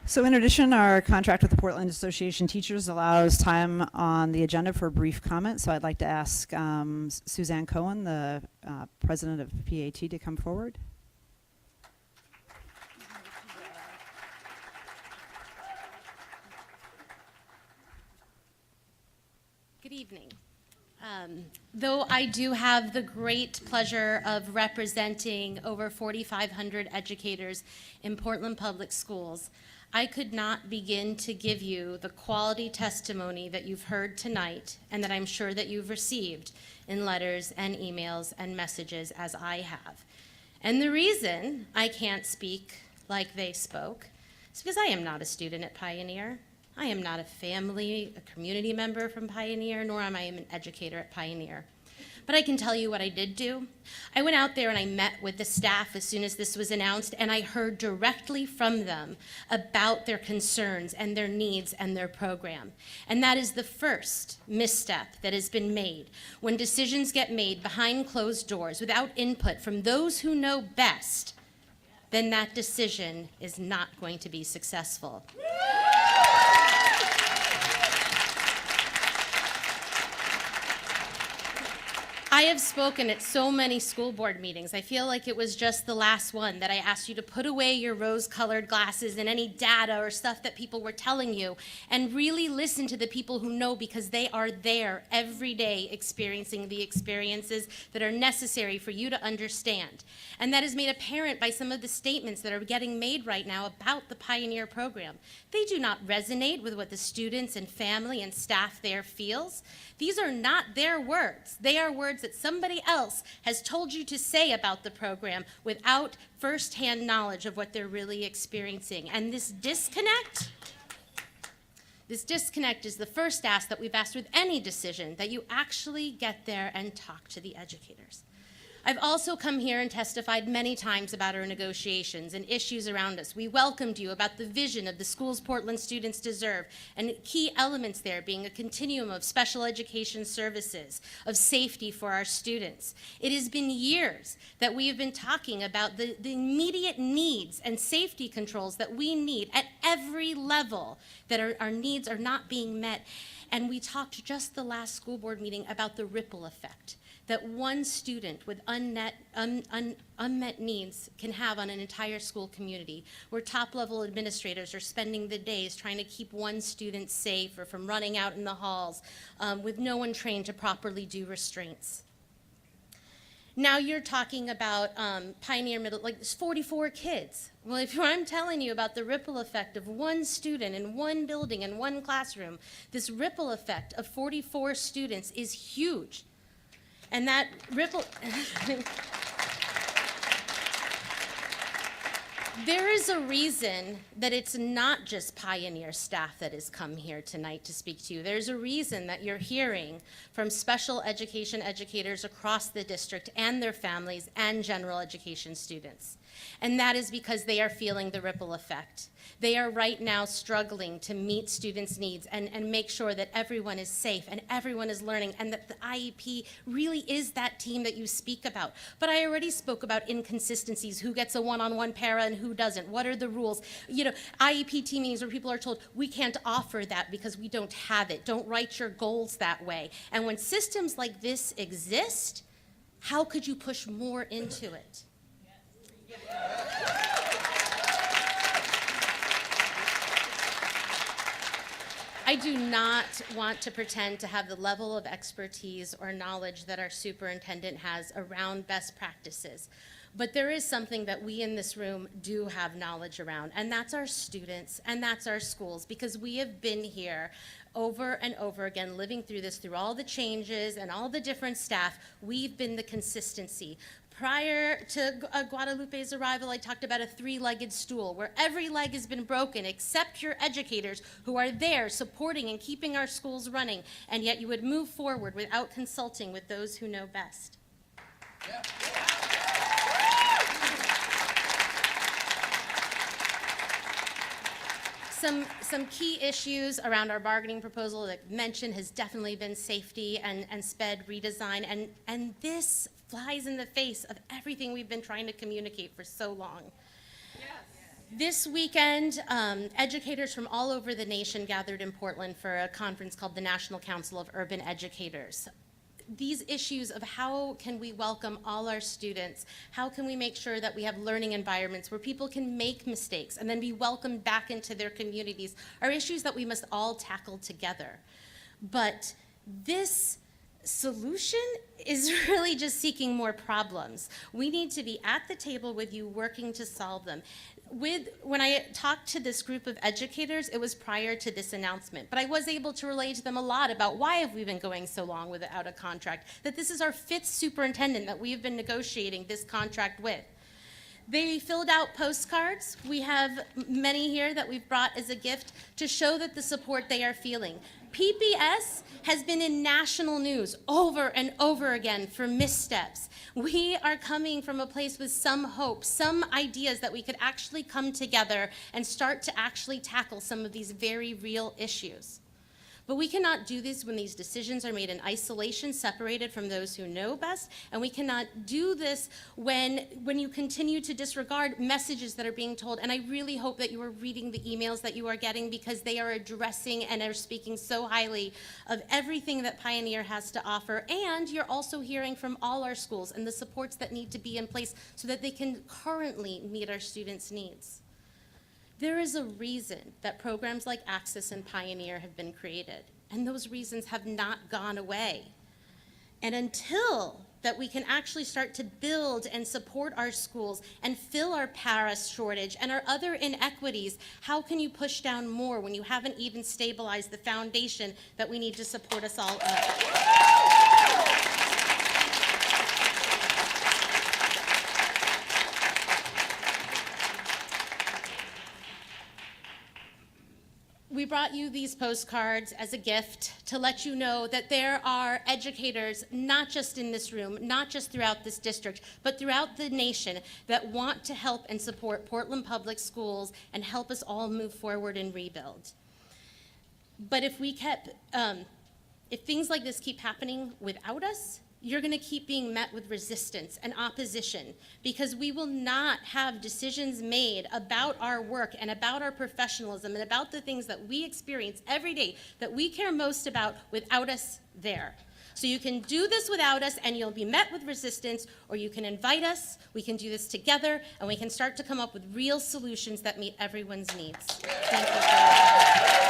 So in addition, our contract with the Portland Association of Teachers allows time on the agenda for a brief comment. So I'd like to ask Suzanne Cohen, the president of PAT, to come forward. Good evening. Though I do have the great pleasure of representing over 4,500 educators in Portland Public Schools, I could not begin to give you the quality testimony that you've heard tonight and that I'm sure that you've received in letters and emails and messages as I have. And the reason I can't speak like they spoke is because I am not a student at Pioneer. I am not a community member from Pioneer, nor am I an educator at Pioneer. But I can tell you what I did do. I went out there and I met with the staff as soon as this was announced, and I heard directly from them about their concerns and their needs and their program. And that is the first misstep that has been made. When decisions get made behind closed doors without input from those who know best, then that decision is not going to be successful. I have spoken at so many school board meetings. I feel like it was just the last one that I asked you to put away your rose-colored glasses and any data or stuff that people were telling you and really listen to the people who know, because they are there every day experiencing the experiences that are necessary for you to understand. And that is made apparent by some of the statements that are getting made right now about the Pioneer program. They do not resonate with what the students and family and staff there feels. These are not their words. They are words that somebody else has told you to say about the program without firsthand knowledge of what they're really experiencing. And this disconnect is the first ask that we've asked with any decision, that you actually get there and talk to the educators. I've also come here and testified many times about our negotiations and issues around us. We welcomed you about the vision of the schools Portland students deserve, and key elements there being a continuum of special education services, of safety for our students. It has been years that we have been talking about the immediate needs and safety controls that we need at every level, that our needs are not being met. And we talked just the last school board meeting about the ripple effect that one student with unmet needs can have on an entire school community, where top-level administrators are spending the days trying to keep one student safe or from running out in the halls with no one trained to properly do restraints. Now you're talking about Pioneer Middle, like there's 44 kids. Well, if I'm telling you about the ripple effect of one student in one building in one classroom, this ripple effect of 44 students is huge. And that ripple, there is a reason that it's not just Pioneer staff that has come here tonight to speak to you. There's a reason that you're hearing from special education educators across the district and their families and general education students. And that is because they are feeling the ripple effect. They are right now struggling to meet students' needs and make sure that everyone is safe and everyone is learning, and that the IEP really is that team that you speak about. But I already spoke about inconsistencies, who gets a one-on-one para and who doesn't, what are the rules. You know, IEP team meetings where people are told, we can't offer that because we don't have it. Don't write your goals that way. And when systems like this exist, how could you push more into it? I do not want to pretend to have the level of expertise or knowledge that our superintendent has around best practices. But there is something that we in this room do have knowledge around, and that's our students and that's our schools, because we have been here over and over again, living through this, through all the changes and all the different staff. We've been the consistency. Prior to Guadalupe's arrival, I talked about a three-legged stool where every leg has been broken except your educators, who are there supporting and keeping our schools running, and yet you would move forward without consulting with those who know best. Yeah. Some key issues around our bargaining proposal that I mentioned has definitely been safety and SPED redesign, and this flies in the face of everything we've been trying to communicate for so long. Yes. This weekend, educators from all over the nation gathered in Portland for a conference called the National Council of Urban Educators. These issues of how can we welcome all our students, how can we make sure that we have learning environments where people can make mistakes and then be welcomed back into their communities are issues that we must all tackle together. But this solution is really just seeking more problems. We need to be at the table with you working to solve them. When I talked to this group of educators, it was prior to this announcement, but I was able to relate to them a lot about why have we been going so long without a contract, that this is our 5th superintendent that we have been negotiating this contract with. They filled out postcards. We have many here that we've brought as a gift to show that the support they are feeling. PPS has been in national news over and over again for missteps. We are coming from a place with some hope, some ideas that we could actually come together and start to actually tackle some of these very real issues. But we cannot do this when these decisions are made in isolation, separated from those who know best, and we cannot do this when you continue to disregard messages that are being told. And I really hope that you are reading the emails that you are getting, because they are addressing and are speaking so highly of everything that Pioneer has to offer. And you're also hearing from all our schools and the supports that need to be in place so that they can currently meet our students' needs. There is a reason that programs like Access and Pioneer have been created, and those reasons have not gone away. And until that we can actually start to build and support our schools and fill our para shortage and our other inequities, how can you push down more when you haven't even stabilized the foundation that we need to support us all up? We brought you these postcards as a gift to let you know that there are educators, not just in this room, not just throughout this district, but throughout the nation, that want to help and support Portland Public Schools and help us all move forward and rebuild. But if things like this keep happening without us, you're going to keep being met with resistance and opposition, because we will not have decisions made about our work and about our professionalism and about the things that we experience every day that we care most about without us there. So you can do this without us and you'll be met with resistance, or you can invite us, we can do this together, and we can start to come up with real solutions that meet everyone's needs. Thank you.